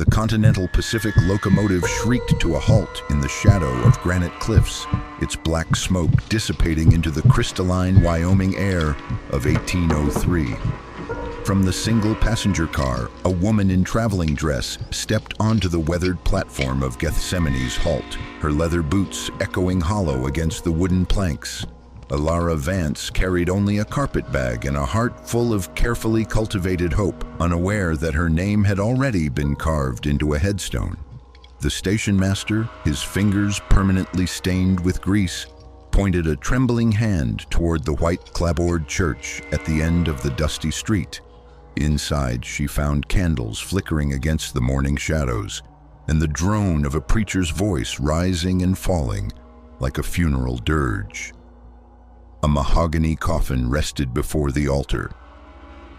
The Continental Pacific locomotive shrieked to a halt in the shadow of granite cliffs, its black smoke dissipating into the crystalline Wyoming air of 1803. From the single passenger car, a woman in traveling dress stepped onto the weathered platform of Gethsemane's halt, her leather boots echoing hollow against the wooden planks. Alara Vance carried only a carpet bag and a heart full of carefully cultivated hope, unaware that her name had already been carved into a headstone. The station master, his fingers permanently stained with grease, pointed a trembling hand toward the white clapboard church at the end of the dusty street. Inside, she found candles flickering against the morning shadows, and the drone of a preacher's voice rising and falling like a funeral dirge. A mahogany coffin rested before the altar,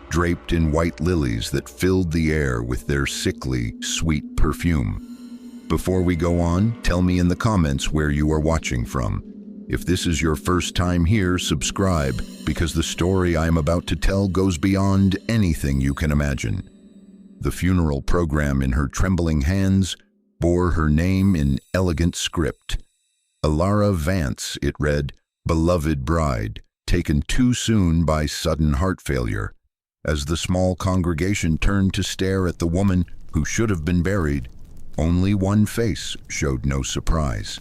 draped in white lilies that filled the air with their sickly, sweet perfume. Before we go on, tell me in the comments where you are watching from. If this is your first time here, subscribe, because the story I am about to tell goes beyond anything you can imagine. The funeral program in her trembling hands bore her name in elegant script. Alara Vance, it read, beloved bride, taken too soon by sudden heart failure. As the small congregation turned to stare at the woman who should have been buried, only one face showed no surprise.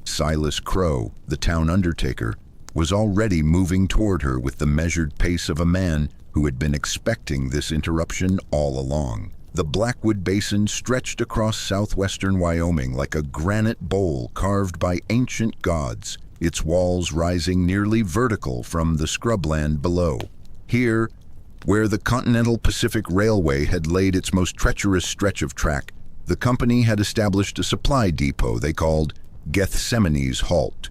Silas Crow, the town undertaker, was already moving toward her with the measured pace of a man who had been expecting this interruption all along. The Blackwood Basin stretched across southwestern Wyoming like a granite bowl carved by ancient gods, its walls rising nearly vertical from the scrubland below. Here, where the Continental Pacific Railway had laid its most treacherous stretch of track, the company had established a supply depot they called Gethsemane's Halt.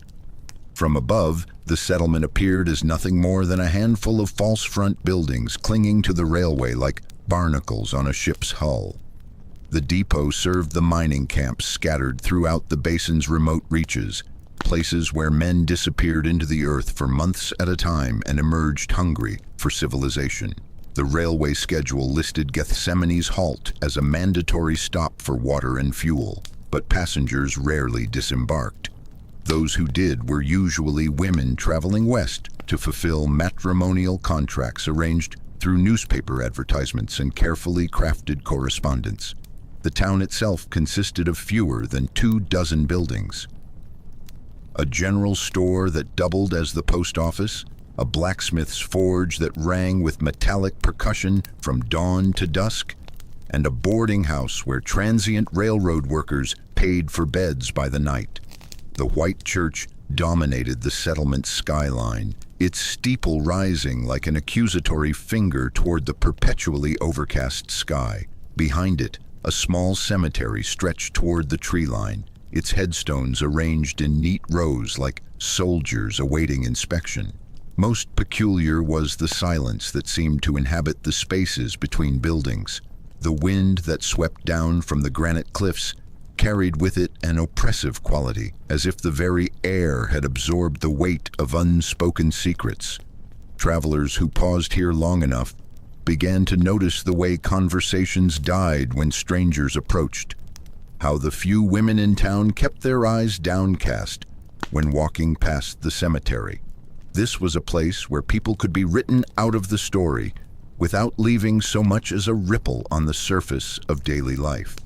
From above, the settlement appeared as nothing more than a handful of false front buildings clinging to the railway like barnacles on a ship's hull. The depot served the mining camps scattered throughout the basin's remote reaches, places where men disappeared into the earth for months at a time and emerged hungry for civilization. The railway schedule listed Gethsemane's Halt as a mandatory stop for water and fuel, but passengers rarely disembarked. Those who did were usually women traveling west to fulfill matrimonial contracts arranged through newspaper advertisements and carefully crafted correspondence. The town itself consisted of fewer than 24 buildings. A general store that doubled as the post office, a blacksmith's forge that rang with metallic percussion from dawn to dusk, and a boarding house where transient railroad workers paid for beds by the night. The white church dominated the settlement's skyline, its steeple rising like an accusatory finger toward the perpetually overcast sky. Behind it, a small cemetery stretched toward the tree line, its headstones arranged in neat rows like soldiers awaiting inspection. Most peculiar was the silence that seemed to inhabit the spaces between buildings. The wind that swept down from the granite cliffs carried with it an oppressive quality, as if the very air had absorbed the weight of unspoken secrets. Travelers who paused here long enough began to notice the way conversations died when strangers approached, how the few women in town kept their eyes downcast when walking past the cemetery. This was a place where people could be written out of the story without leaving so much as a ripple on the surface of daily life.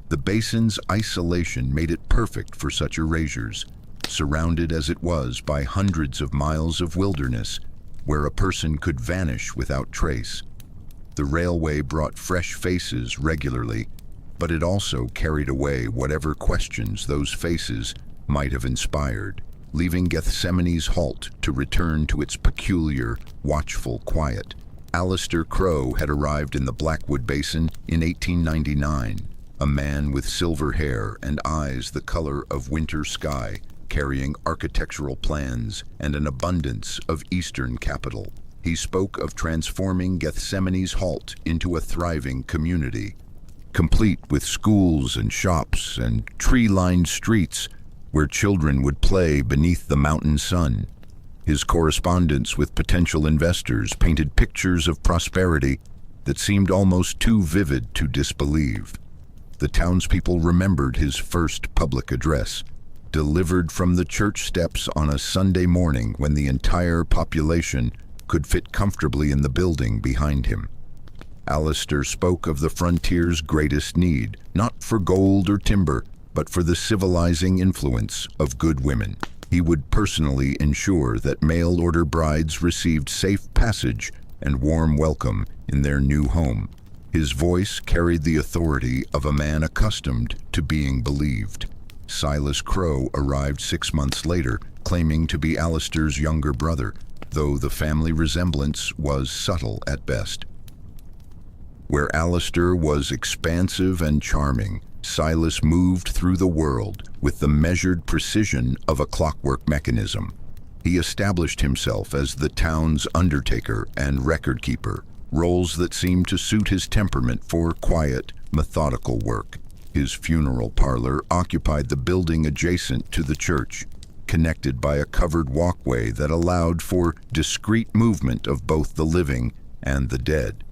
The basin's isolation made it perfect for such erasures, surrounded as it was by hundreds of miles of wilderness where a person could vanish without trace. The railway brought fresh faces regularly, but it also carried away whatever questions those faces might have inspired, leaving Gethsemane's Halt to return to its peculiar, watchful quiet. Alistair Crow had arrived in the Blackwood Basin in 1899, a man with silver hair and eyes the color of winter sky, carrying architectural plans and an abundance of Eastern capital. He spoke of transforming Gethsemane's Halt into a thriving community, complete with schools and shops and tree-lined streets where children would play beneath the mountain sun. His correspondence with potential investors painted pictures of prosperity that seemed almost too vivid to disbelieve. The townspeople remembered his first public address, delivered from the church steps on a Sunday morning when the entire population could fit comfortably in the building behind him. Alistair spoke of the frontier's greatest need, not for gold or timber, but for the civilizing influence of good women. He would personally ensure that mail-order brides received safe passage and warm welcome in their new home. His voice carried the authority of a man accustomed to being believed. Silas Crowe arrived 6 months later, claiming to be Alistair's younger brother, though the family resemblance was subtle at best. Where Alistair was expansive and charming, Silas moved through the world with the measured precision of a clockwork mechanism. He established himself as the town's undertaker and record-keeper, roles that seemed to suit his temperament for quiet, methodical work. His funeral parlor occupied the building adjacent to the church, connected by a covered walkway that allowed for discreet movement of both the living and the dead.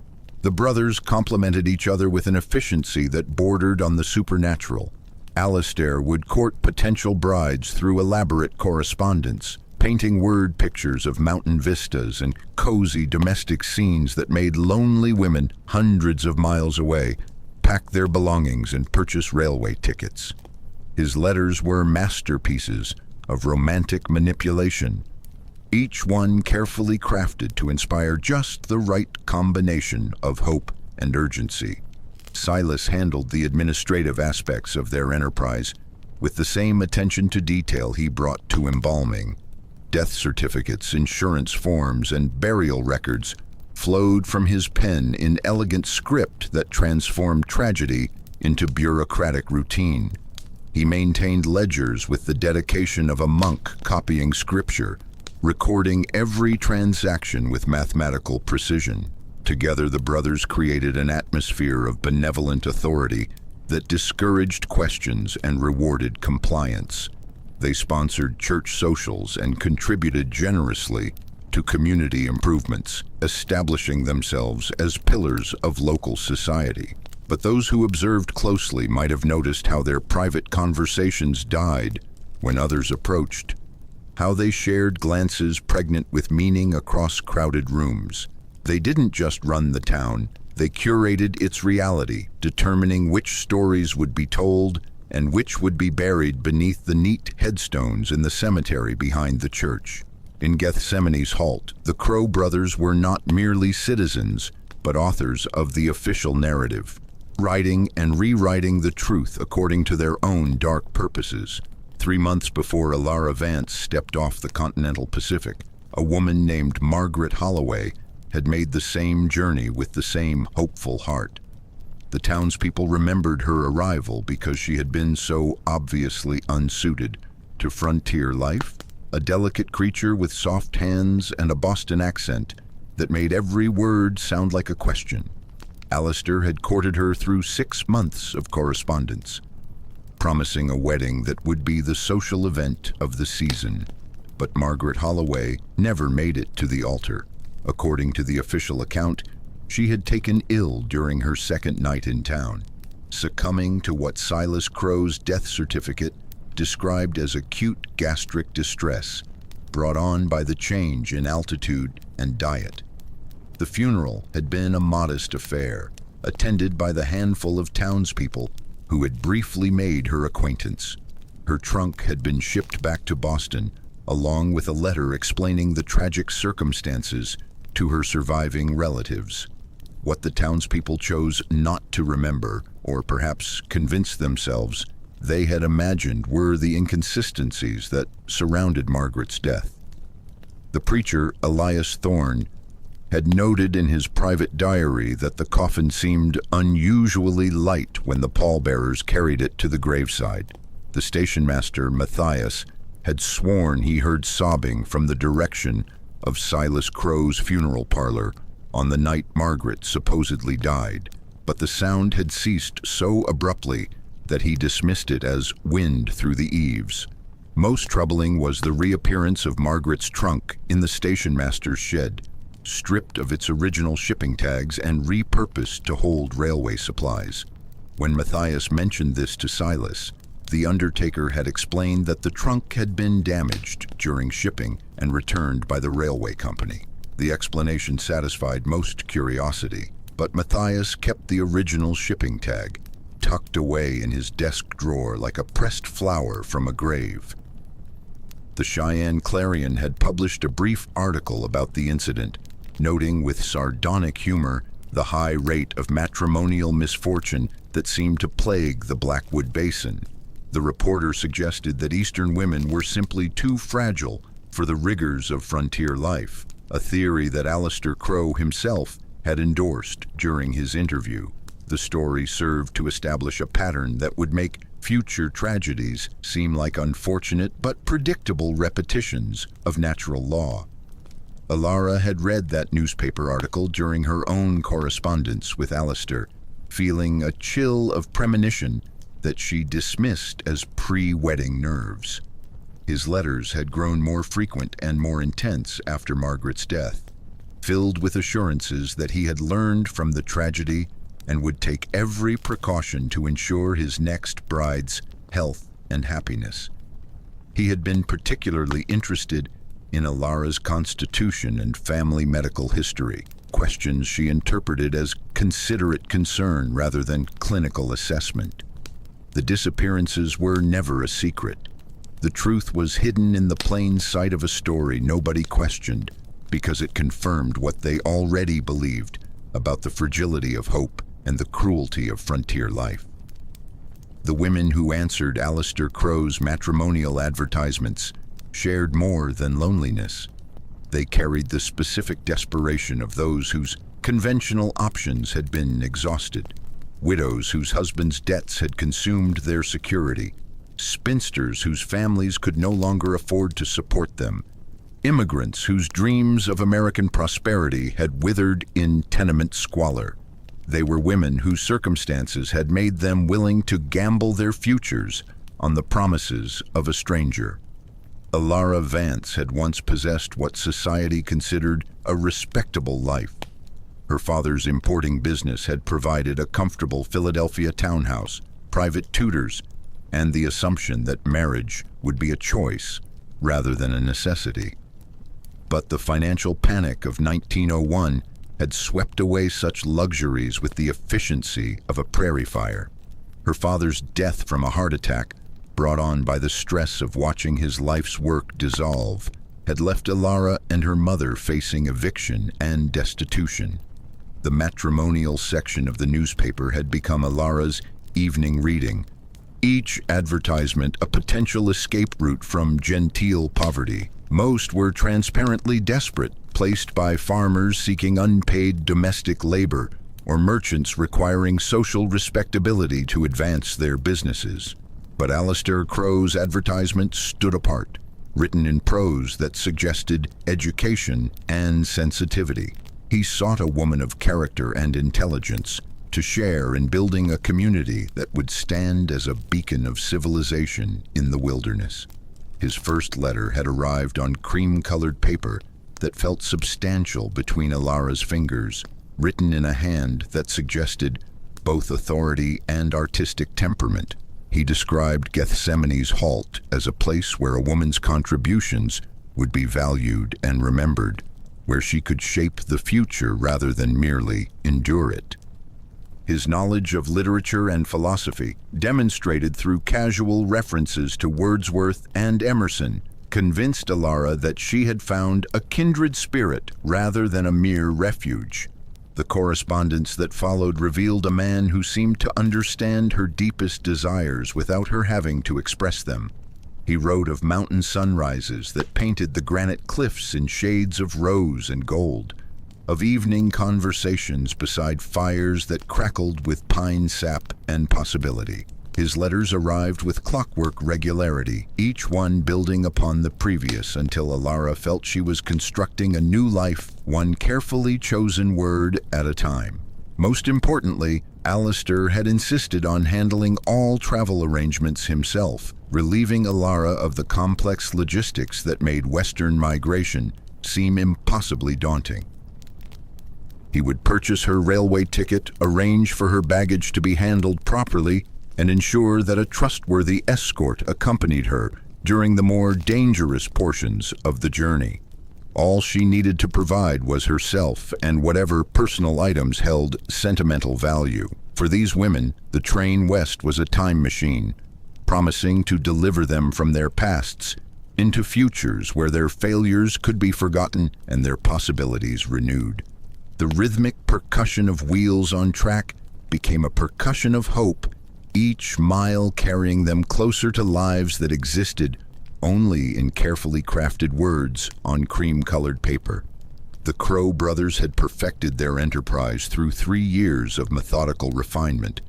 The brothers complemented each other with an efficiency that bordered on the supernatural. Alistair would court potential brides through elaborate correspondence, painting word pictures of mountain vistas and cozy domestic scenes that made lonely women hundreds of miles away pack their belongings and purchase railway tickets. His letters were masterpieces of romantic manipulation, each one carefully crafted to inspire just the right combination of hope and urgency. Silas handled the administrative aspects of their enterprise with the same attention to detail he brought to embalming. Death certificates, insurance forms, and burial records flowed from his pen in elegant script that transformed tragedy into bureaucratic routine. He maintained ledgers with the dedication of a monk copying scripture, recording every transaction with mathematical precision. Together, the brothers created an atmosphere of benevolent authority that discouraged questions and rewarded compliance. They sponsored church socials and contributed generously to community improvements, establishing themselves as pillars of local society. But those who observed closely might have noticed how their private conversations died when others approached, how they shared glances pregnant with meaning across crowded rooms. They didn't just run the town, they curated its reality, determining which stories would be told and which would be buried beneath the neat headstones in the cemetery behind the church. In Gethsemane's halt, the Crowe brothers were not merely citizens, but authors of the official narrative, writing and rewriting the truth according to their own dark purposes. 3 months before Alara Vance stepped off the continental Pacific, a woman named Margaret Holloway had made the same journey with the same hopeful heart. The townspeople remembered her arrival because she had been so obviously unsuited to frontier life, a delicate creature with soft hands and a Boston accent that made every word sound like a question. Alistair had courted her through 6 months of correspondence, promising a wedding that would be the social event of the season. But Margaret Holloway never made it to the altar. According to the official account, she had taken ill during her second night in town, succumbing to what Silas Crowe's death certificate described as acute gastric distress brought on by the change in altitude and diet. The funeral had been a modest affair, attended by the handful of townspeople who had briefly made her acquaintance. Her trunk had been shipped back to Boston, along with a letter explaining the tragic circumstances to her surviving relatives. What the townspeople chose not to remember, or perhaps convince themselves they had imagined, were the inconsistencies that surrounded Margaret's death. The preacher, Elias Thorne, had noted in his private diary that the coffin seemed unusually light when the pallbearers carried it to the graveside. The station master, Matthias, had sworn he heard sobbing from the direction of Silas Crowe's funeral parlor on the night Margaret supposedly died, but the sound had ceased so abruptly that he dismissed it as wind through the eaves. Most troubling was the reappearance of Margaret's trunk in the station master's shed, stripped of its original shipping tags and repurposed to hold railway supplies. When Matthias mentioned this to Silas, the undertaker had explained that the trunk had been damaged during shipping and returned by the railway company. The explanation satisfied most curiosity, but Matthias kept the original shipping tag, tucked away in his desk drawer like a pressed flower from a grave. The Cheyenne Clarion had published a brief article about the incident, noting with sardonic humor the high rate of matrimonial misfortune that seemed to plague the Blackwood Basin. The reporter suggested that Eastern women were simply too fragile for the rigors of frontier life, a theory that Aleister Crowell himself had endorsed during his interview. The story served to establish a pattern that would make future tragedies seem like unfortunate but predictable repetitions of natural law. Alara had read that newspaper article during her own correspondence with Aleister, feeling a chill of premonition that she dismissed as pre-wedding nerves. His letters had grown more frequent and more intense after Margaret's death, filled with assurances that he had learned from the tragedy and would take every precaution to ensure his next bride's health and happiness. He had been particularly interested in Alara's constitution and family medical history, questions she interpreted as considerate concern rather than clinical assessment. The disappearances were never a secret. The truth was hidden in the plain sight of a story nobody questioned because it confirmed what they already believed about the fragility of hope and the cruelty of frontier life. The women who answered Aleister Crowell's matrimonial advertisements shared more than loneliness. They carried the specific desperation of those whose conventional options had been exhausted. Widows whose husbands' debts had consumed their security, spinsters whose families could no longer afford to support them, immigrants whose dreams of American prosperity had withered in tenement squalor. They were women whose circumstances had made them willing to gamble their futures on the promises of a stranger. Alara Vance had once possessed what society considered a respectable life. Her father's importing business had provided a comfortable Philadelphia townhouse, private tutors, and the assumption that marriage would be a choice rather than a necessity. But the financial panic of 1901 had swept away such luxuries with the efficiency of a prairie fire. Her father's death from a heart attack, brought on by the stress of watching his life's work dissolve, had left Alara and her mother facing eviction and destitution. The matrimonial section of the newspaper had become Alara's evening reading, each advertisement a potential escape route from genteel poverty. Most were transparently desperate, placed by farmers seeking unpaid domestic labor or merchants requiring social respectability to advance their businesses. But Aleister Crowell's advertisement stood apart, written in prose that suggested education and sensitivity. He sought a woman of character and intelligence to share in building a community that would stand as a beacon of civilization in the wilderness. His first letter had arrived on cream-colored paper that felt substantial between Alara's fingers, written in a hand that suggested both authority and artistic temperament. He described Gethsemane's halt as a place where a woman's contributions would be valued and remembered, where she could shape the future rather than merely endure it. His knowledge of literature and philosophy, demonstrated through casual references to Wordsworth and Emerson, convinced Alara that she had found a kindred spirit rather than a mere refuge. The correspondence that followed revealed a man who seemed to understand her deepest desires without her having to express them. He wrote of mountain sunrises that painted the granite cliffs in shades of rose and gold, of evening conversations beside fires that crackled with pine sap and possibility. His letters arrived with clockwork regularity, each one building upon the previous until Alara felt she was constructing a new life, one carefully chosen word at a time. Most importantly, Aleister had insisted on handling all travel arrangements himself, relieving Alara of the complex logistics that made Western migration seem impossibly daunting. He would purchase her railway ticket, arrange for her baggage to be handled properly, and ensure that a trustworthy escort accompanied her during the more dangerous portions of the journey. All she needed to provide was herself and whatever personal items held sentimental value. For these women, the train west was a time machine, promising to deliver them from their pasts into futures where their failures could be forgotten and their possibilities renewed. The rhythmic percussion of wheels on track became a percussion of hope, each mile carrying them closer to lives that existed only in carefully crafted words on cream-colored paper. The Crow brothers had perfected their enterprise through 3 years of methodical refinement,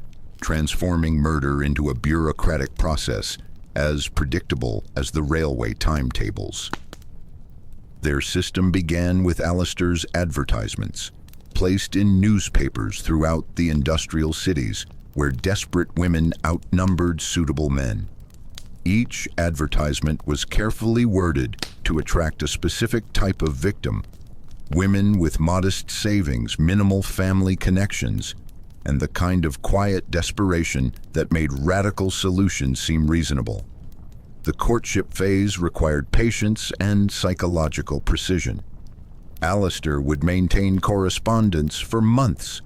transforming murder into a bureaucratic process as predictable as the railway timetables. Their system began with Alistair's advertisements, placed in newspapers throughout the industrial cities where desperate women outnumbered suitable men. Each advertisement was carefully worded to attract a specific type of victim: women with modest savings, minimal family connections, and the kind of quiet desperation that made radical solutions seem reasonable. The courtship phase required patience and psychological precision. Alistair would maintain correspondence for months,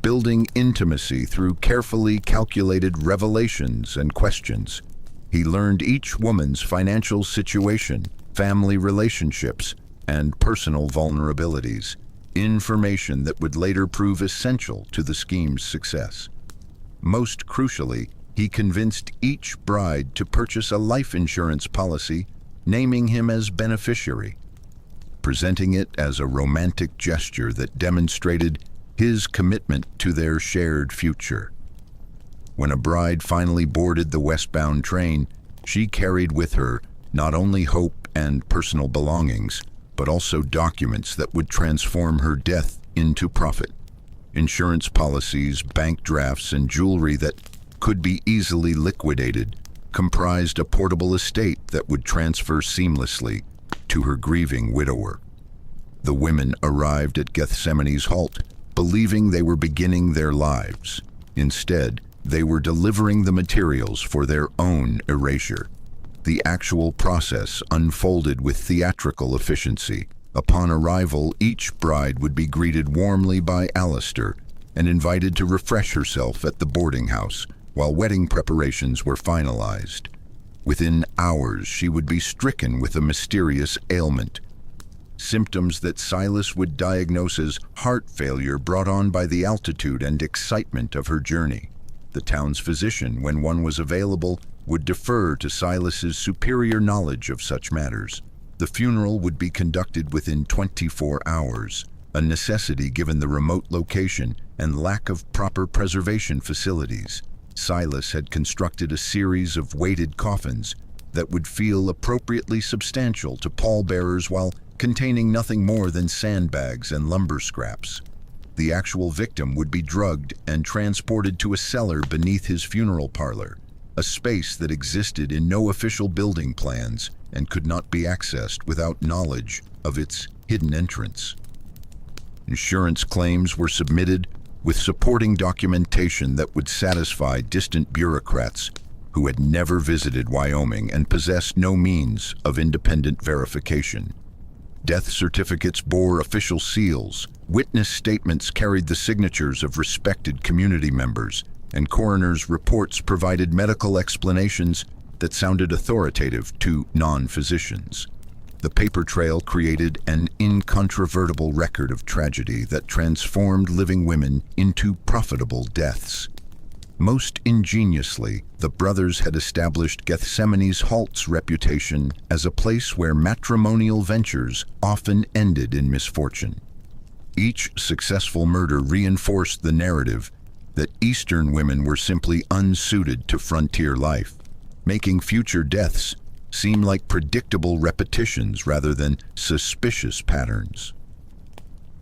building intimacy through carefully calculated revelations and questions. He learned each woman's financial situation, family relationships, and personal vulnerabilities, information that would later prove essential to the scheme's success. Most crucially, he convinced each bride to purchase a life insurance policy, naming him as beneficiary, presenting it as a romantic gesture that demonstrated his commitment to their shared future. When a bride finally boarded the westbound train, she carried with her not only hope and personal belongings, but also documents that would transform her death into profit. Insurance policies, bank drafts, and jewelry that could be easily liquidated comprised a portable estate that would transfer seamlessly to her grieving widower. The women arrived at Gethsemane's halt, believing they were beginning their lives. Instead, they were delivering the materials for their own erasure. The actual process unfolded with theatrical efficiency. Upon arrival, each bride would be greeted warmly by Alistair and invited to refresh herself at the boarding house while wedding preparations were finalized. Within hours, she would be stricken with a mysterious ailment, symptoms that Silas would diagnose as heart failure brought on by the altitude and excitement of her journey. The town's physician, when one was available, would defer to Silas's superior knowledge of such matters. The funeral would be conducted within 24 hours, a necessity given the remote location and lack of proper preservation facilities. Silas had constructed a series of weighted coffins that would feel appropriately substantial to pallbearers while containing nothing more than sandbags and lumber scraps. The actual victim would be drugged and transported to a cellar beneath his funeral parlor, a space that existed in no official building plans and could not be accessed without knowledge of its hidden entrance. Insurance claims were submitted with supporting documentation that would satisfy distant bureaucrats who had never visited Wyoming and possessed no means of independent verification. Death certificates bore official seals, witness statements carried the signatures of respected community members, and coroners' reports provided medical explanations that sounded authoritative to non-physicians. The paper trail created an incontrovertible record of tragedy that transformed living women into profitable deaths. Most ingeniously, the brothers had established Gethsemane's Halt's reputation as a place where matrimonial ventures often ended in misfortune. Each successful murder reinforced the narrative that Eastern women were simply unsuited to frontier life, making future deaths seem like predictable repetitions rather than suspicious patterns.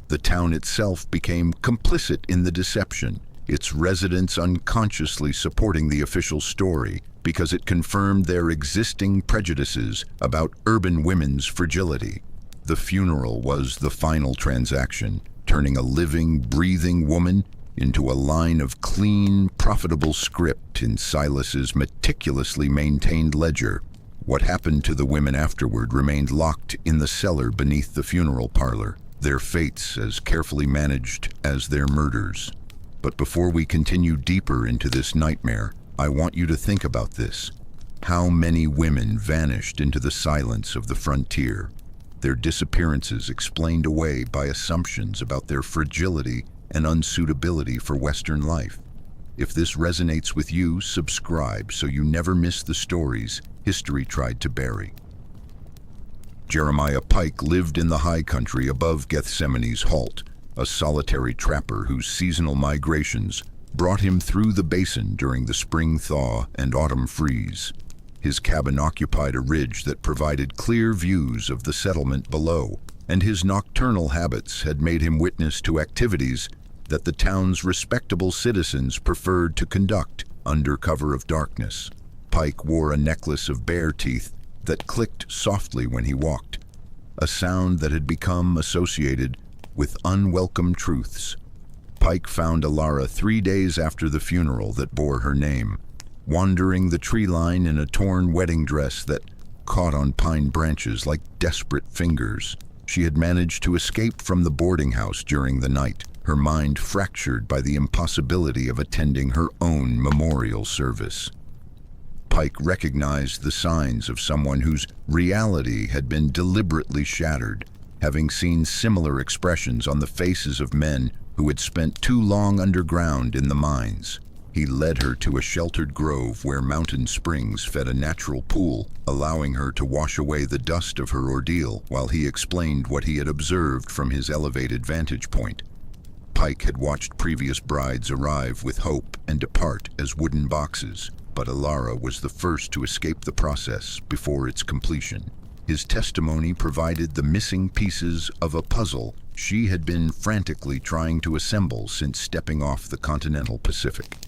The town itself became complicit in the deception, its residents unconsciously supporting the official story because it confirmed their existing prejudices about urban women's fragility. The funeral was the final transaction, turning a living, breathing woman into a line of clean, profitable script in Silas's meticulously maintained ledger. What happened to the women afterward remained locked in the cellar beneath the funeral parlor, their fates as carefully managed as their murders. But before we continue deeper into this nightmare, I want you to think about this. How many women vanished into the silence of the frontier, their disappearances explained away by assumptions about their fragility and unsuitability for Western life? If this resonates with you, subscribe so you never miss the stories history tried to bury. Jeremiah Pike lived in the high country above Gethsemane's Halt, a solitary trapper whose seasonal migrations brought him through the basin during the spring thaw and autumn freeze. His cabin occupied a ridge that provided clear views of the settlement below, and his nocturnal habits had made him witness to activities that the town's respectable citizens preferred to conduct under cover of darkness. Pike wore a necklace of bear teeth that clicked softly when he walked, a sound that had become associated with unwelcome truths. Pike found Alara 3 days after the funeral that bore her name, wandering the tree line in a torn wedding dress that caught on pine branches like desperate fingers. She had managed to escape from the boarding house during the night, her mind fractured by the impossibility of attending her own memorial service. Pike recognized the signs of someone whose reality had been deliberately shattered, having seen similar expressions on the faces of men who had spent too long underground in the mines. He led her to a sheltered grove where mountain springs fed a natural pool, allowing her to wash away the dust of her ordeal while he explained what he had observed from his elevated vantage point. Pike had watched previous brides arrive with hope and depart as wooden boxes, but Alara was the first to escape the process before its completion. His testimony provided the missing pieces of a puzzle she had been frantically trying to assemble since stepping off the continental Pacific.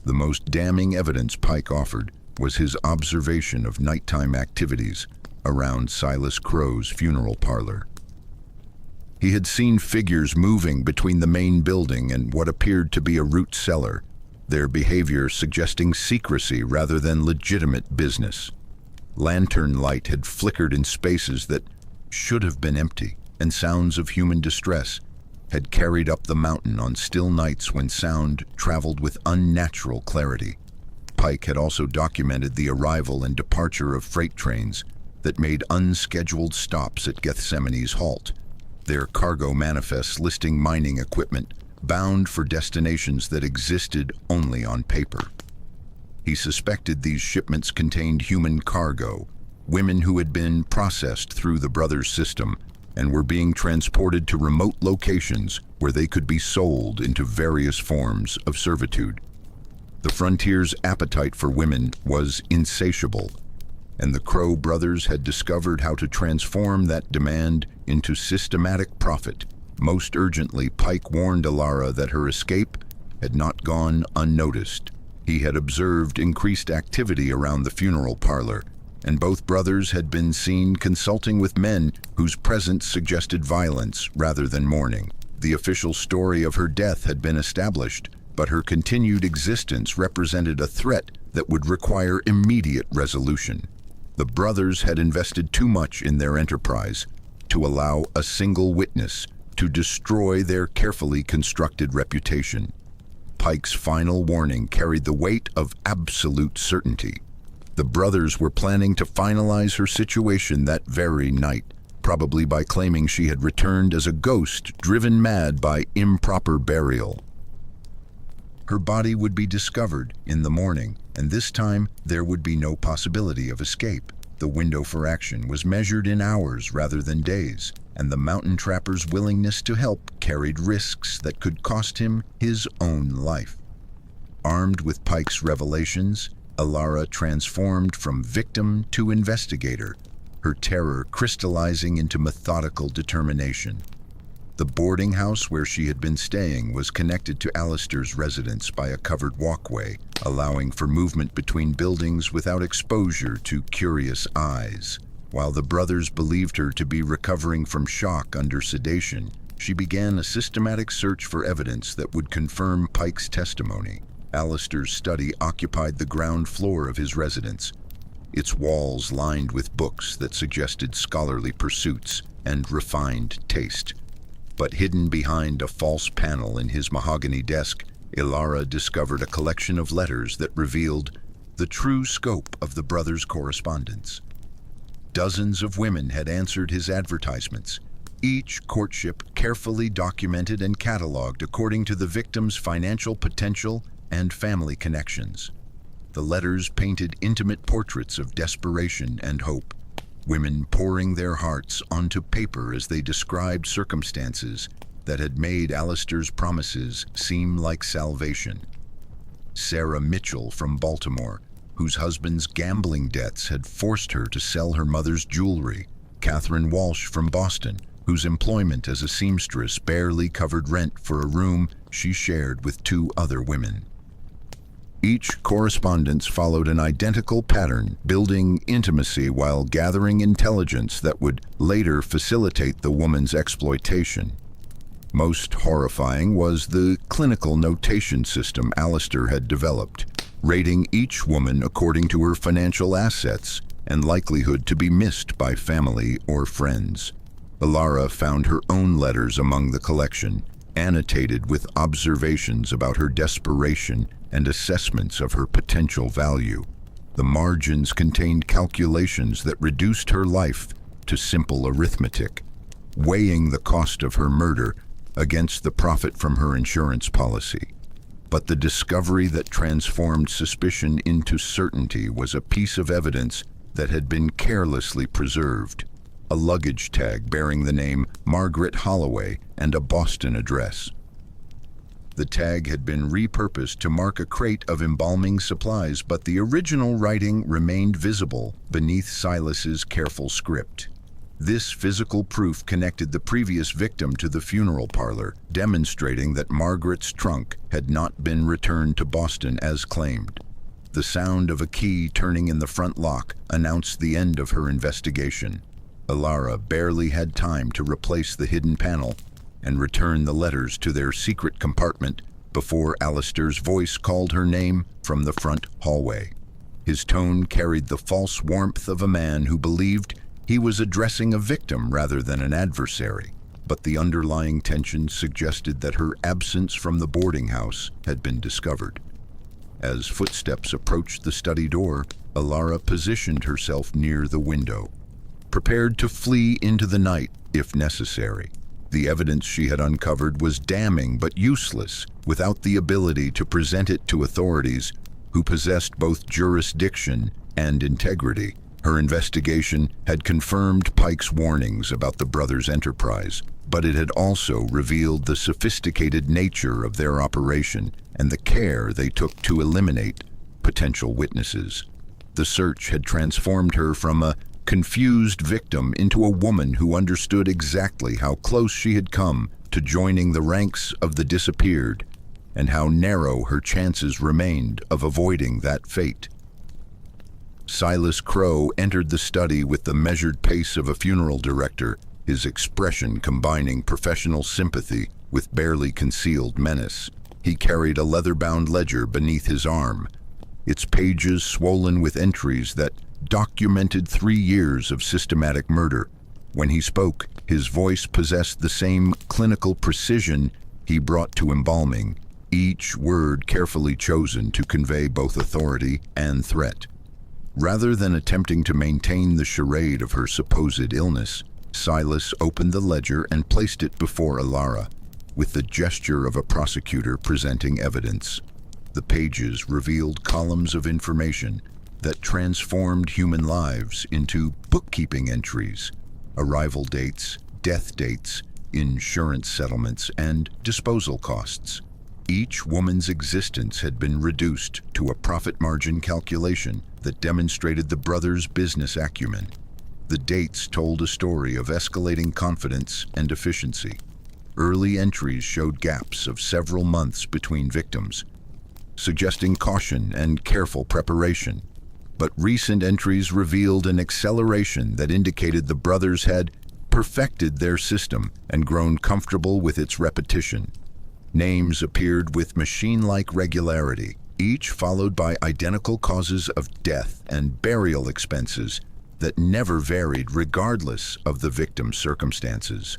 The most damning evidence Pike offered was his observation of nighttime activities around Silas Crow's funeral parlor. He had seen figures moving between the main building and what appeared to be a root cellar, their behavior suggesting secrecy rather than legitimate business. Lantern light had flickered in spaces that should have been empty, and sounds of human distress had carried up the mountain on still nights when sound traveled with unnatural clarity. Pike had also documented the arrival and departure of freight trains that made unscheduled stops at Gethsemane's Halt, their cargo manifests listing mining equipment bound for destinations that existed only on paper. He suspected these shipments contained human cargo, women who had been processed through the brothers' system and were being transported to remote locations where they could be sold into various forms of servitude. The frontier's appetite for women was insatiable, and the Crow brothers had discovered how to transform that demand into systematic profit. Most urgently, Pike warned Alara that her escape had not gone unnoticed. He had observed increased activity around the funeral parlor, and both brothers had been seen consulting with men whose presence suggested violence rather than mourning. The official story of her death had been established, but her continued existence represented a threat that would require immediate resolution. The brothers had invested too much in their enterprise to allow a single witness to destroy their carefully constructed reputation. Pike's final warning carried the weight of absolute certainty. The brothers were planning to finalize her situation that very night, probably by claiming she had returned as a ghost driven mad by improper burial. Her body would be discovered in the morning, and this time there would be no possibility of escape. The window for action was measured in hours rather than days, and the mountain trapper's willingness to help carried risks that could cost him his own life. Armed with Pike's revelations, Alara transformed from victim to investigator, her terror crystallizing into methodical determination. The boarding house where she had been staying was connected to Alistair's residence by a covered walkway, allowing for movement between buildings without exposure to curious eyes. While the brothers believed her to be recovering from shock under sedation, she began a systematic search for evidence that would confirm Pike's testimony. Alistair's study occupied the ground floor of his residence, its walls lined with books that suggested scholarly pursuits and refined taste. But hidden behind a false panel in his mahogany desk, Ilara discovered a collection of letters that revealed the true scope of the brothers' correspondence. Dozens of women had answered his advertisements, each courtship carefully documented and cataloged according to the victim's financial potential and family connections. The letters painted intimate portraits of desperation and hope, women pouring their hearts onto paper as they described circumstances that had made Alistair's promises seem like salvation. Sarah Mitchell from Baltimore, whose husband's gambling debts had forced her to sell her mother's jewelry. Catherine Walsh from Boston, whose employment as a seamstress barely covered rent for a room she shared with two other women. Each correspondence followed an identical pattern, building intimacy while gathering intelligence that would later facilitate the woman's exploitation. Most horrifying was the clinical notation system Alistair had developed, rating each woman according to her financial assets and likelihood to be missed by family or friends. Ilara found her own letters among the collection, annotated with observations about her desperation and assessments of her potential value. The margins contained calculations that reduced her life to simple arithmetic, weighing the cost of her murder against the profit from her insurance policy. But the discovery that transformed suspicion into certainty was a piece of evidence that had been carelessly preserved: a luggage tag bearing the name Margaret Holloway and a Boston address. The tag had been repurposed to mark a crate of embalming supplies, but the original writing remained visible beneath Silas's careful script. This physical proof connected the previous victim to the funeral parlor, demonstrating that Margaret's trunk had not been returned to Boston as claimed. The sound of a key turning in the front lock announced the end of her investigation. Ilara barely had time to replace the hidden panel and return the letters to their secret compartment before Alistair's voice called her name from the front hallway. His tone carried the false warmth of a man who believed he was addressing a victim rather than an adversary, but the underlying tension suggested that her absence from the boarding house had been discovered. As footsteps approached the study door, Ilara positioned herself near the window, prepared to flee into the night if necessary. The evidence she had uncovered was damning but useless without the ability to present it to authorities who possessed both jurisdiction and integrity. Her investigation had confirmed Pike's warnings about the brothers' enterprise, but it had also revealed the sophisticated nature of their operation and the care they took to eliminate potential witnesses. The search had transformed her from a confused victim into a woman who understood exactly how close she had come to joining the ranks of the disappeared, and how narrow her chances remained of avoiding that fate. Silas Crowe entered the study with the measured pace of a funeral director, his expression combining professional sympathy with barely concealed menace. He carried a leather-bound ledger beneath his arm, its pages swollen with entries that documented 3 years of systematic murder. When he spoke, his voice possessed the same clinical precision he brought to embalming, each word carefully chosen to convey both authority and threat. Rather than attempting to maintain the charade of her supposed illness, Silas opened the ledger and placed it before Ilara, with the gesture of a prosecutor presenting evidence. The pages revealed columns of information that transformed human lives into bookkeeping entries: arrival dates, death dates, insurance settlements, and disposal costs. Each woman's existence had been reduced to a profit margin calculation that demonstrated the brothers' business acumen. The dates told a story of escalating confidence and efficiency. Early entries showed gaps of several months between victims, suggesting caution and careful preparation. But recent entries revealed an acceleration that indicated the brothers had perfected their system and grown comfortable with its repetition. Names appeared with machine-like regularity, each followed by identical causes of death and burial expenses that never varied regardless of the victim's circumstances.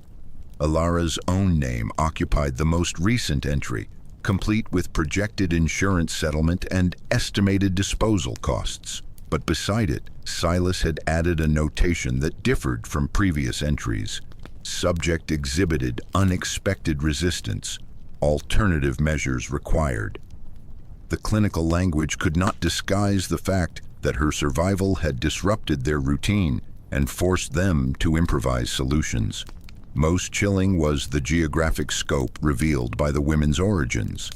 Alara's own name occupied the most recent entry, complete with projected insurance settlement and estimated disposal costs. But beside it, Silas had added a notation that differed from previous entries. Subject exhibited unexpected resistance. Alternative measures required. The clinical language could not disguise the fact that her survival had disrupted their routine and forced them to improvise solutions. Most chilling was the geographic scope revealed by the women's origins.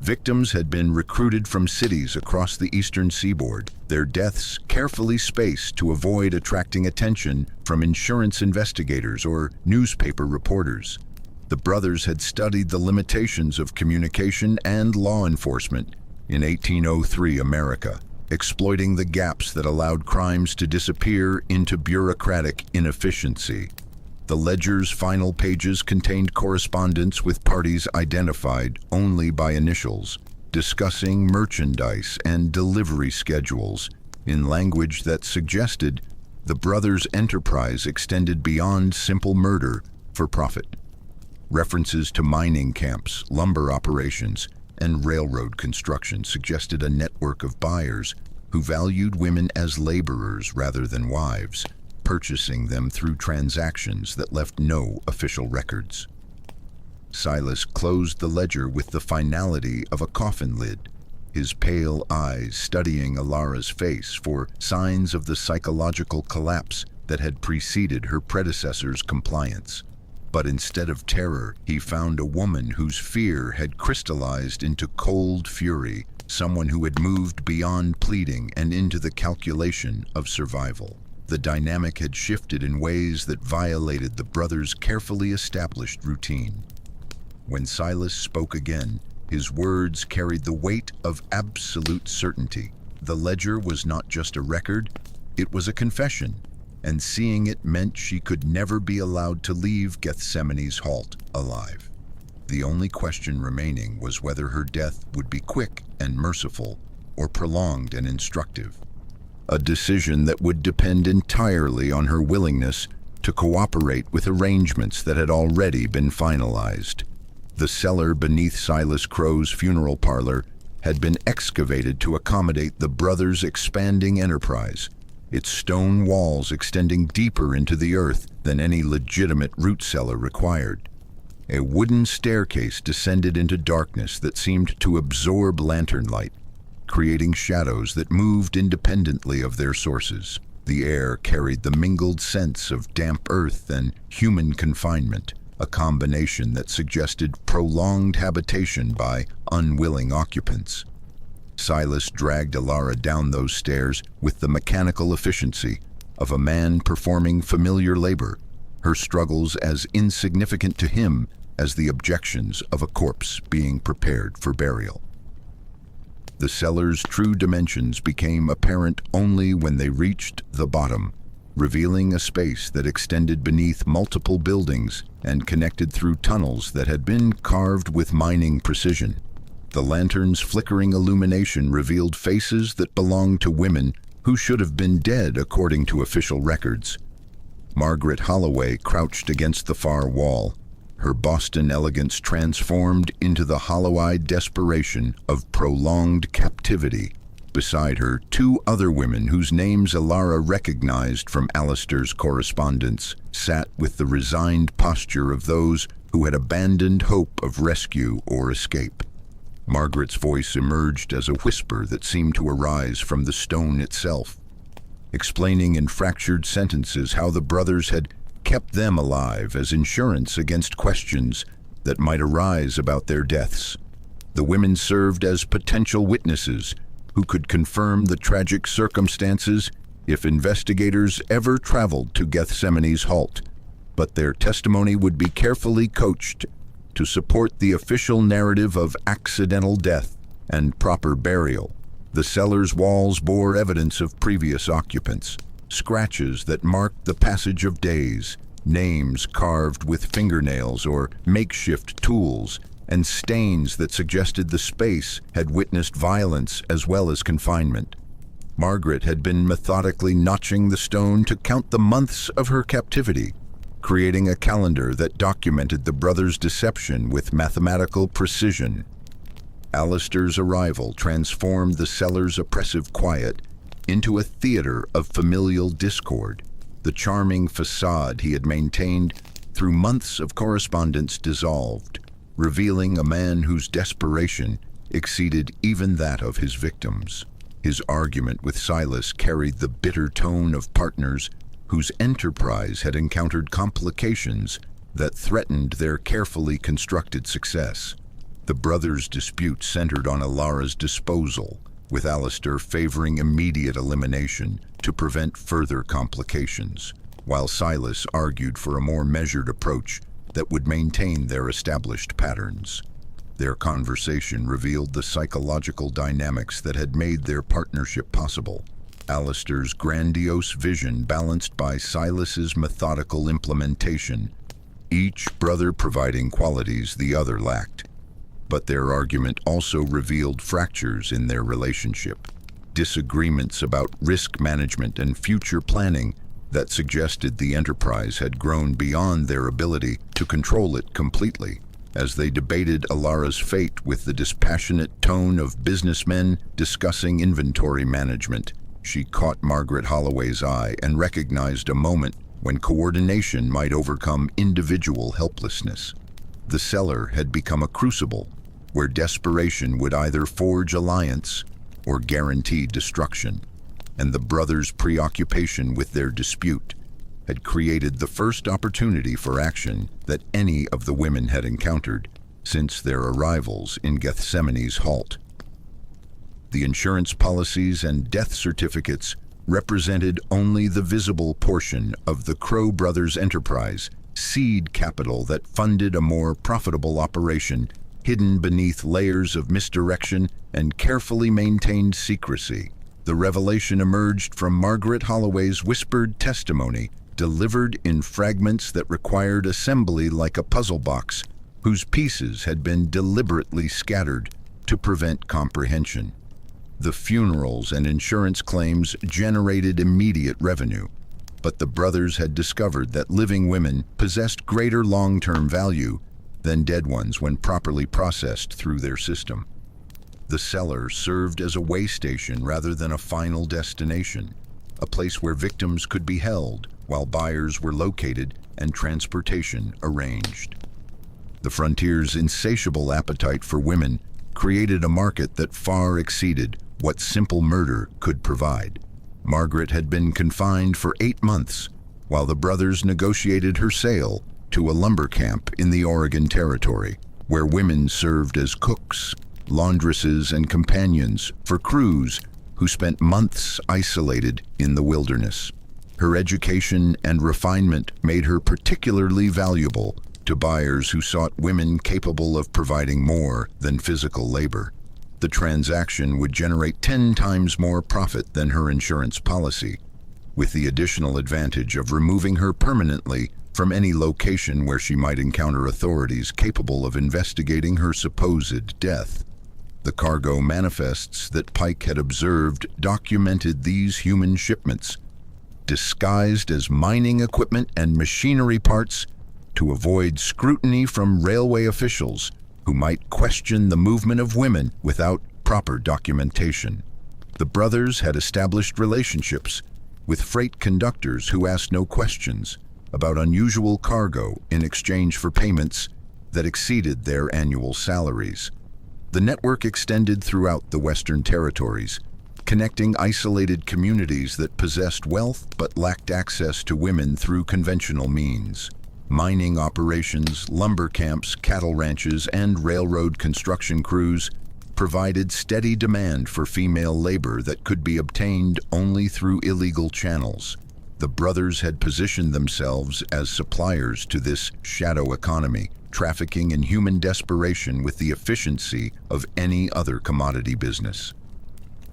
Victims had been recruited from cities across the eastern seaboard, their deaths carefully spaced to avoid attracting attention from insurance investigators or newspaper reporters. The brothers had studied the limitations of communication and law enforcement in 1803 America, exploiting the gaps that allowed crimes to disappear into bureaucratic inefficiency. The ledger's final pages contained correspondence with parties identified only by initials, discussing merchandise and delivery schedules in language that suggested the brothers' enterprise extended beyond simple murder for profit. References to mining camps, lumber operations, and railroad construction suggested a network of buyers who valued women as laborers rather than wives, purchasing them through transactions that left no official records. Silas closed the ledger with the finality of a coffin lid, his pale eyes studying Alara's face for signs of the psychological collapse that had preceded her predecessor's compliance. But instead of terror, he found a woman whose fear had crystallized into cold fury, someone who had moved beyond pleading and into the calculation of survival. The dynamic had shifted in ways that violated the brothers' carefully established routine. When Silas spoke again, his words carried the weight of absolute certainty. The ledger was not just a record, it was a confession, and seeing it meant she could never be allowed to leave Gethsemane's halt alive. The only question remaining was whether her death would be quick and merciful, or prolonged and instructive. A decision that would depend entirely on her willingness to cooperate with arrangements that had already been finalized. The cellar beneath Silas Crow's funeral parlor had been excavated to accommodate the brothers' expanding enterprise, its stone walls extending deeper into the earth than any legitimate root cellar required. A wooden staircase descended into darkness that seemed to absorb lantern light, creating shadows that moved independently of their sources. The air carried the mingled scents of damp earth and human confinement, a combination that suggested prolonged habitation by unwilling occupants. Silas dragged Alara down those stairs with the mechanical efficiency of a man performing familiar labor, her struggles as insignificant to him as the objections of a corpse being prepared for burial. The cellar's true dimensions became apparent only when they reached the bottom, revealing a space that extended beneath multiple buildings and connected through tunnels that had been carved with mining precision. The lantern's flickering illumination revealed faces that belonged to women who should have been dead according to official records. Margaret Holloway crouched against the far wall, her Boston elegance transformed into the hollow-eyed desperation of prolonged captivity. Beside her, two other women whose names Alara recognized from Alistair's correspondence sat with the resigned posture of those who had abandoned hope of rescue or escape. Margaret's voice emerged as a whisper that seemed to arise from the stone itself, explaining in fractured sentences how the brothers had kept them alive as insurance against questions that might arise about their deaths. The women served as potential witnesses who could confirm the tragic circumstances if investigators ever traveled to Gethsemane's halt, but their testimony would be carefully coached to support the official narrative of accidental death and proper burial. The cellar's walls bore evidence of previous occupants, scratches that marked the passage of days, names carved with fingernails or makeshift tools, and stains that suggested the space had witnessed violence as well as confinement. Margaret had been methodically notching the stone to count the months of her captivity, creating a calendar that documented the brothers' deception with mathematical precision. Alistair's arrival transformed the cellar's oppressive quiet into a theater of familial discord. The charming facade he had maintained through months of correspondence dissolved, revealing a man whose desperation exceeded even that of his victims. His argument with Silas carried the bitter tone of partners whose enterprise had encountered complications that threatened their carefully constructed success. The brothers' dispute centered on Alara's disposal, with Alistair favoring immediate elimination to prevent further complications, while Silas argued for a more measured approach that would maintain their established patterns. Their conversation revealed the psychological dynamics that had made their partnership possible. Alistair's grandiose vision balanced by Silas's methodical implementation, each brother providing qualities the other lacked. But their argument also revealed fractures in their relationship, disagreements about risk management and future planning that suggested the enterprise had grown beyond their ability to control it completely. As they debated Alara's fate with the dispassionate tone of businessmen discussing inventory management, she caught Margaret Holloway's eye and recognized a moment when coordination might overcome individual helplessness. The cellar had become a crucible where desperation would either forge alliance or guarantee destruction, and the brothers' preoccupation with their dispute had created the first opportunity for action that any of the women had encountered since their arrivals in Gethsemane's halt. The insurance policies and death certificates represented only the visible portion of the Crow brothers' enterprise, seed capital that funded a more profitable operation hidden beneath layers of misdirection and carefully maintained secrecy. The revelation emerged from Margaret Holloway's whispered testimony, delivered in fragments that required assembly like a puzzle box, whose pieces had been deliberately scattered to prevent comprehension. The funerals and insurance claims generated immediate revenue, but the brothers had discovered that living women possessed greater long-term value than dead ones when properly processed through their system. The cellar served as a way station rather than a final destination, a place where victims could be held while buyers were located and transportation arranged. The frontier's insatiable appetite for women created a market that far exceeded what simple murder could provide. Margaret had been confined for 8 months, while the brothers negotiated her sale to a lumber camp in the Oregon Territory, where women served as cooks, laundresses, and companions for crews who spent months isolated in the wilderness. Her education and refinement made her particularly valuable to buyers who sought women capable of providing more than physical labor. The transaction would generate 10 times more profit than her insurance policy, with the additional advantage of removing her permanently from any location where she might encounter authorities capable of investigating her supposed death. The cargo manifests that Pike had observed documented these human shipments, disguised as mining equipment and machinery parts, to avoid scrutiny from railway officials who might question the movement of women without proper documentation. The brothers had established relationships with freight conductors who asked no questions about unusual cargo in exchange for payments that exceeded their annual salaries. The network extended throughout the Western Territories, connecting isolated communities that possessed wealth but lacked access to women through conventional means. Mining operations, lumber camps, cattle ranches, and railroad construction crews provided steady demand for female labor that could be obtained only through illegal channels. The brothers had positioned themselves as suppliers to this shadow economy, trafficking in human desperation with the efficiency of any other commodity business.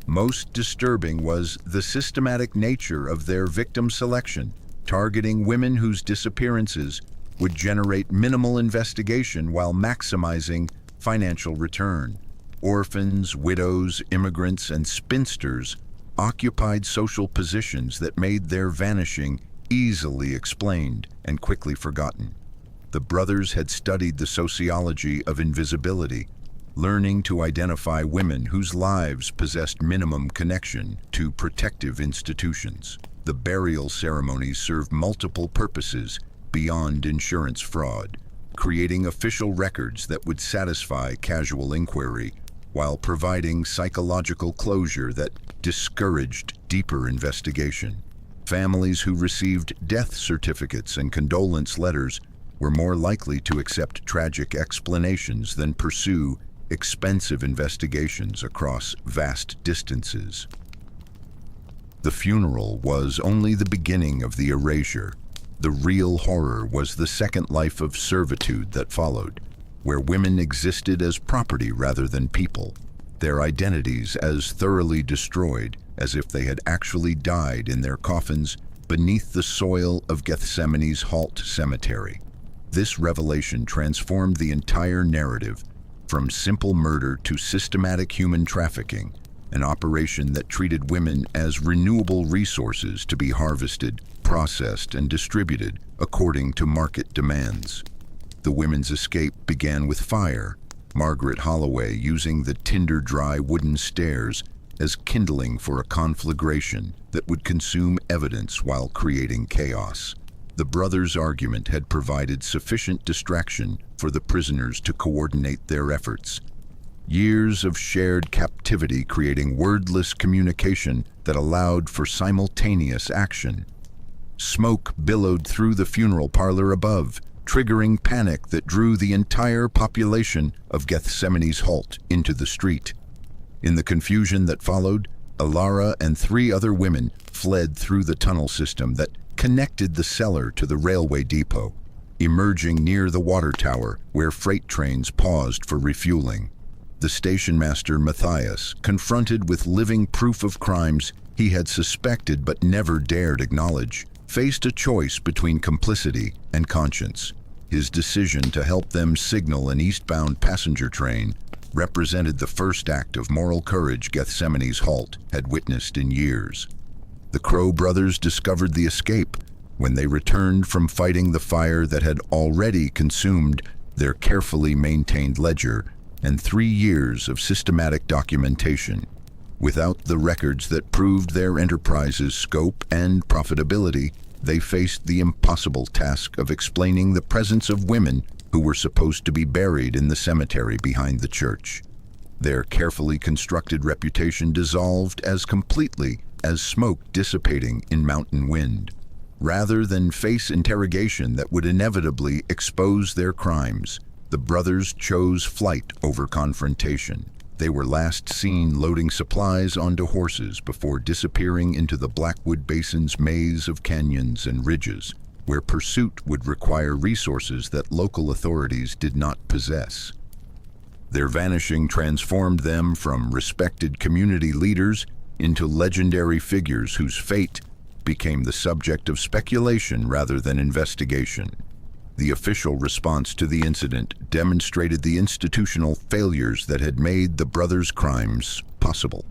Most disturbing was the systematic nature of their victim selection, targeting women whose disappearances would generate minimal investigation while maximizing financial return. Orphans, widows, immigrants, and spinsters occupied social positions that made their vanishing easily explained and quickly forgotten. The brothers had studied the sociology of invisibility, learning to identify women whose lives possessed minimum connection to protective institutions. The burial ceremonies served multiple purposes beyond insurance fraud, creating official records that would satisfy casual inquiry while providing psychological closure that discouraged deeper investigation. Families who received death certificates and condolence letters were more likely to accept tragic explanations than pursue expensive investigations across vast distances. The funeral was only the beginning of the erasure. The real horror was the second life of servitude that followed, where women existed as property rather than people, their identities as thoroughly destroyed as if they had actually died in their coffins beneath the soil of Gethsemane's Halt Cemetery. This revelation transformed the entire narrative, from simple murder to systematic human trafficking, an operation that treated women as renewable resources to be harvested, processed, and distributed according to market demands. The women's escape began with fire, Margaret Holloway using the tinder-dry wooden stairs as kindling for a conflagration that would consume evidence while creating chaos. The brothers' argument had provided sufficient distraction for the prisoners to coordinate their efforts. Years of shared captivity creating wordless communication that allowed for simultaneous action. Smoke billowed through the funeral parlor above, triggering panic that drew the entire population of Gethsemane's Halt into the street. In the confusion that followed, Alara and 3 other women fled through the tunnel system that connected the cellar to the railway depot, emerging near the water tower where freight trains paused for refueling. The station master Matthias, confronted with living proof of crimes he had suspected but never dared acknowledge, faced a choice between complicity and conscience. His decision to help them signal an eastbound passenger train represented the first act of moral courage Gethsemane's Halt had witnessed in years. The Crow brothers discovered the escape when they returned from fighting the fire that had already consumed their carefully maintained ledger and 3 years of systematic documentation. Without the records that proved their enterprise's scope and profitability, they faced the impossible task of explaining the presence of women who were supposed to be buried in the cemetery behind the church. Their carefully constructed reputation dissolved as completely as smoke dissipating in mountain wind. Rather than face interrogation that would inevitably expose their crimes, the brothers chose flight over confrontation. They were last seen loading supplies onto horses before disappearing into the Blackwood Basin's maze of canyons and ridges, where pursuit would require resources that local authorities did not possess. Their vanishing transformed them from respected community leaders into legendary figures whose fate became the subject of speculation rather than investigation. The official response to the incident demonstrated the institutional failures that had made the brothers' crimes possible.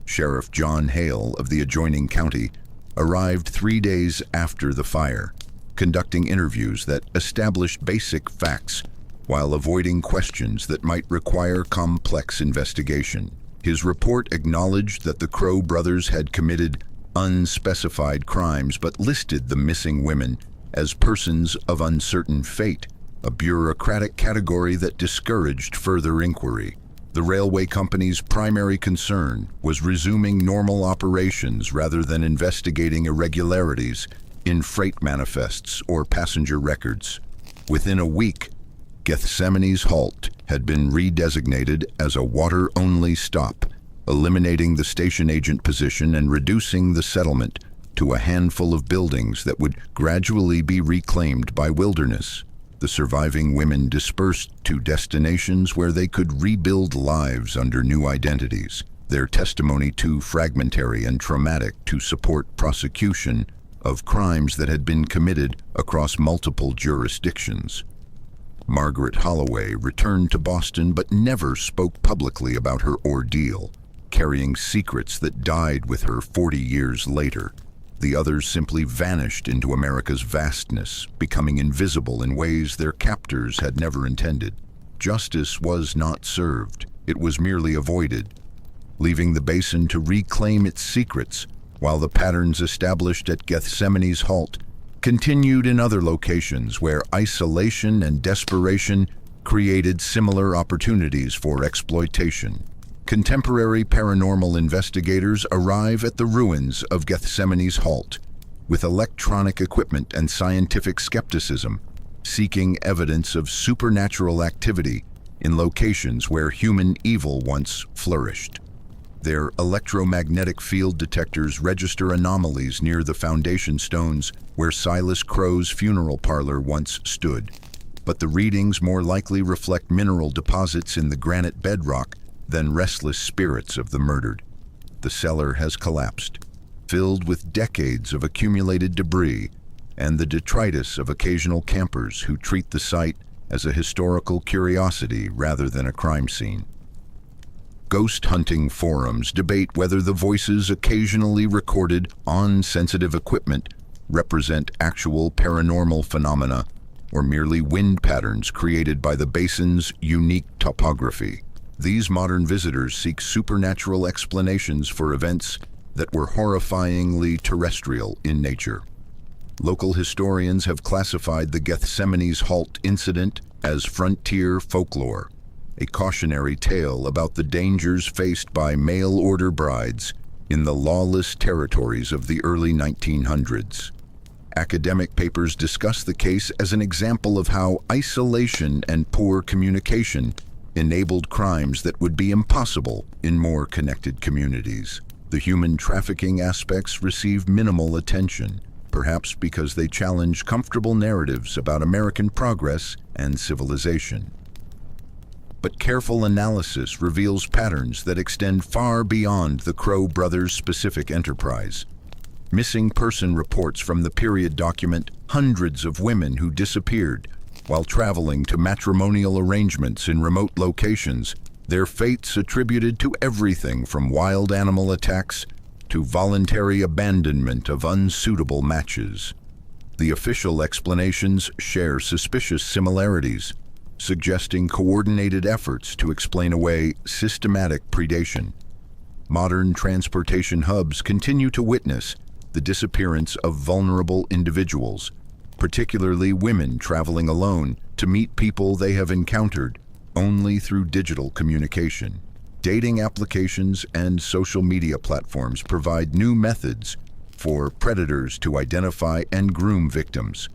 Sheriff John Hale of the adjoining county arrived 3 days after the fire, conducting interviews that established basic facts while avoiding questions that might require complex investigation. His report acknowledged that the Crow brothers had committed unspecified crimes but listed the missing women as persons of uncertain fate, a bureaucratic category that discouraged further inquiry. The railway company's primary concern was resuming normal operations rather than investigating irregularities in freight manifests or passenger records. Within a week, Gethsemane's Halt had been redesignated as a water-only stop, eliminating the station agent position and reducing the settlement to a handful of buildings that would gradually be reclaimed by wilderness. The surviving women dispersed to destinations where they could rebuild lives under new identities. their testimony too fragmentary and traumatic to support prosecution of crimes that had been committed across multiple jurisdictions. Margaret Holloway returned to Boston but never spoke publicly about her ordeal, carrying secrets that died with her 40 years later. The others simply vanished into America's vastness, becoming invisible in ways their captors had never intended. Justice was not served, it was merely avoided, leaving the basin to reclaim its secrets, while the patterns established at Gethsemane's Halt continued in other locations where isolation and desperation created similar opportunities for exploitation. Contemporary paranormal investigators arrive at the ruins of Gethsemane's Halt with electronic equipment and scientific skepticism, seeking evidence of supernatural activity in locations where human evil once flourished. Their electromagnetic field detectors register anomalies near the foundation stones where Silas Crow's funeral parlor once stood, but the readings more likely reflect mineral deposits in the granite bedrock than restless spirits of the murdered. The cellar has collapsed, filled with decades of accumulated debris and the detritus of occasional campers who treat the site as a historical curiosity rather than a crime scene. Ghost hunting forums debate whether the voices occasionally recorded on sensitive equipment represent actual paranormal phenomena or merely wind patterns created by the basin's unique topography. These modern visitors seek supernatural explanations for events that were horrifyingly terrestrial in nature. Local historians have classified the Gethsemane's Halt incident as frontier folklore, a cautionary tale about the dangers faced by mail-order brides in the lawless territories of the early 1900s. Academic papers discuss the case as an example of how isolation and poor communication enabled crimes that would be impossible in more connected communities. The human trafficking aspects receive minimal attention, perhaps because they challenge comfortable narratives about American progress and civilization. But careful analysis reveals patterns that extend far beyond the Crow brothers' specific enterprise. Missing person reports from the period document hundreds of women who disappeared while traveling to matrimonial arrangements in remote locations, their fates attributed to everything from wild animal attacks to voluntary abandonment of unsuitable matches. The official explanations share suspicious similarities, suggesting coordinated efforts to explain away systematic predation. Modern transportation hubs continue to witness the disappearance of vulnerable individuals, particularly women traveling alone to meet people they have encountered only through digital communication. Dating applications and social media platforms provide new methods for predators to identify and groom victims,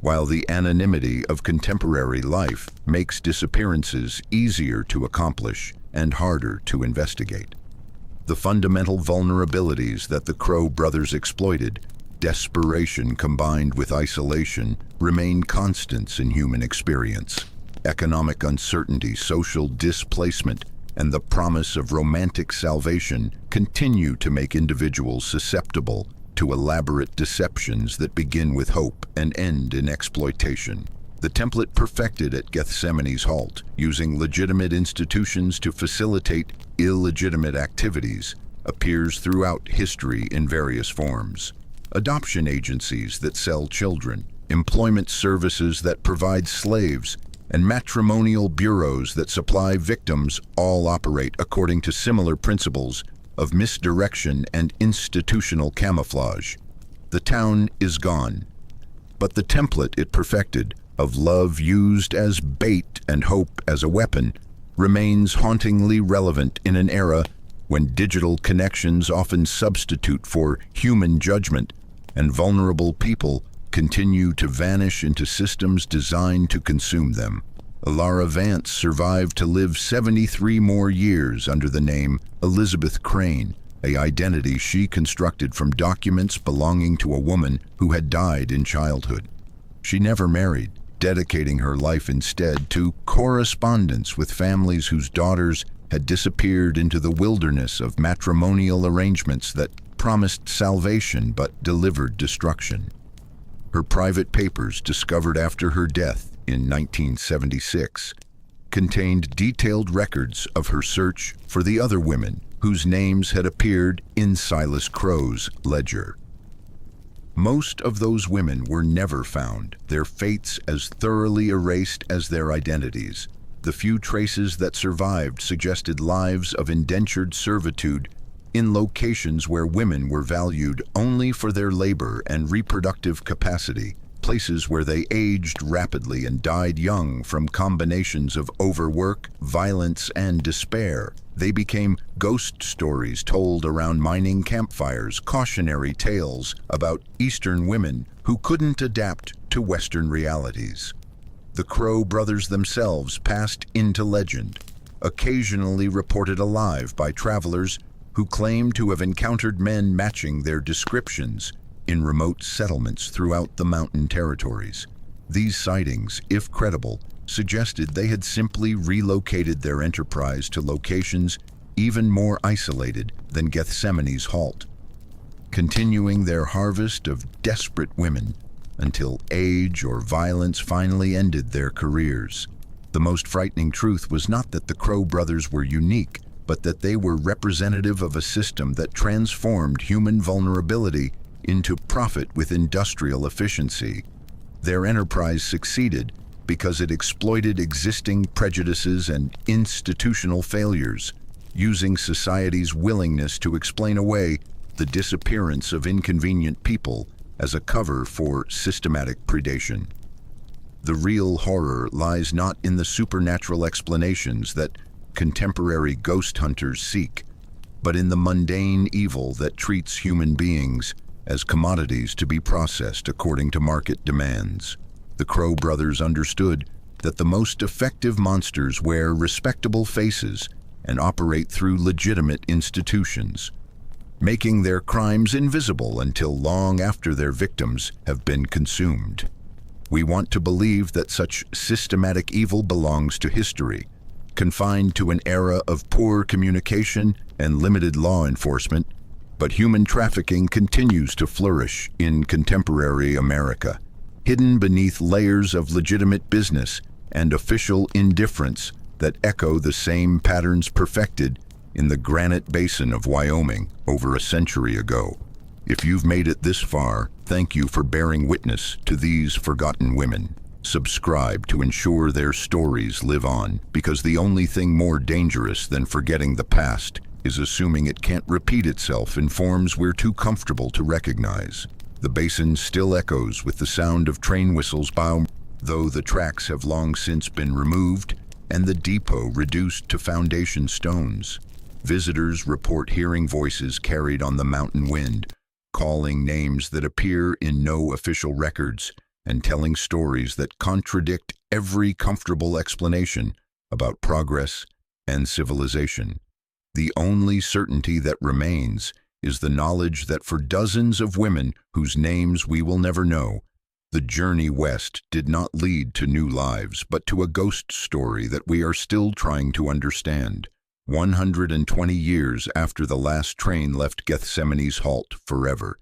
while the anonymity of contemporary life makes disappearances easier to accomplish and harder to investigate. The fundamental vulnerabilities that the Crow brothers exploited, desperation combined with isolation, remain constants in human experience. Economic uncertainty, social displacement, and the promise of romantic salvation continue to make individuals susceptible to elaborate deceptions that begin with hope and end in exploitation. The template perfected at Gethsemane's Halt, using legitimate institutions to facilitate illegitimate activities, appears throughout history in various forms. Adoption agencies that sell children, employment services that provide slaves, and matrimonial bureaus that supply victims all operate according to similar principles of misdirection and institutional camouflage. The town is gone, but the template it perfected of love used as bait and hope as a weapon remains hauntingly relevant in an era when digital connections often substitute for human judgment and vulnerable people continue to vanish into systems designed to consume them. Alara Vance survived to live 73 more years under the name Elizabeth Crane, an identity she constructed from documents belonging to a woman who had died in childhood. She never married, dedicating her life instead to correspondence with families whose daughters had disappeared into the wilderness of matrimonial arrangements that promised salvation but delivered destruction. Her private papers, discovered after her death in 1976, contained detailed records of her search for the other women whose names had appeared in Silas Crow's ledger. Most of those women were never found, their fates as thoroughly erased as their identities. The few traces that survived suggested lives of indentured servitude in locations where women were valued only for their labor and reproductive capacity, places where they aged rapidly and died young from combinations of overwork, violence, and despair. They became ghost stories told around mining campfires, cautionary tales about Eastern women who couldn't adapt to Western realities. The Crow brothers themselves passed into legend, occasionally reported alive by travelers who claimed to have encountered men matching their descriptions in remote settlements throughout the mountain territories. These sightings, if credible, suggested they had simply relocated their enterprise to locations even more isolated than Gethsemane's halt, continuing their harvest of desperate women until age or violence finally ended their careers. The most frightening truth was not that the Crow brothers were unique, but that they were representative of a system that transformed human vulnerability into profit with industrial efficiency. Their enterprise succeeded because it exploited existing prejudices and institutional failures, using society's willingness to explain away the disappearance of inconvenient people as a cover for systematic predation. The real horror lies not in the supernatural explanations that contemporary ghost hunters seek, but in the mundane evil that treats human beings as commodities to be processed according to market demands. The Crow brothers understood that the most effective monsters wear respectable faces and operate through legitimate institutions, making their crimes invisible until long after their victims have been consumed. We want to believe that such systematic evil belongs to history, confined to an era of poor communication and limited law enforcement, but human trafficking continues to flourish in contemporary America, hidden beneath layers of legitimate business and official indifference that echo the same patterns perfected in the Granite Basin of Wyoming over a century ago. If you've made it this far, thank you for bearing witness to these forgotten women. Subscribe to ensure their stories live on, because the only thing more dangerous than forgetting the past is assuming it can't repeat itself in forms we're too comfortable to recognize. The basin still echoes with the sound of train whistles, though the tracks have long since been removed and the depot reduced to foundation stones. Visitors report hearing voices carried on the mountain wind, calling names that appear in no official records, and telling stories that contradict every comfortable explanation about progress and civilization. The only certainty that remains is the knowledge that for dozens of women whose names we will never know, the journey west did not lead to new lives, but to a ghost story that we are still trying to understand. 120 years after the last train left Gethsemane's halt forever,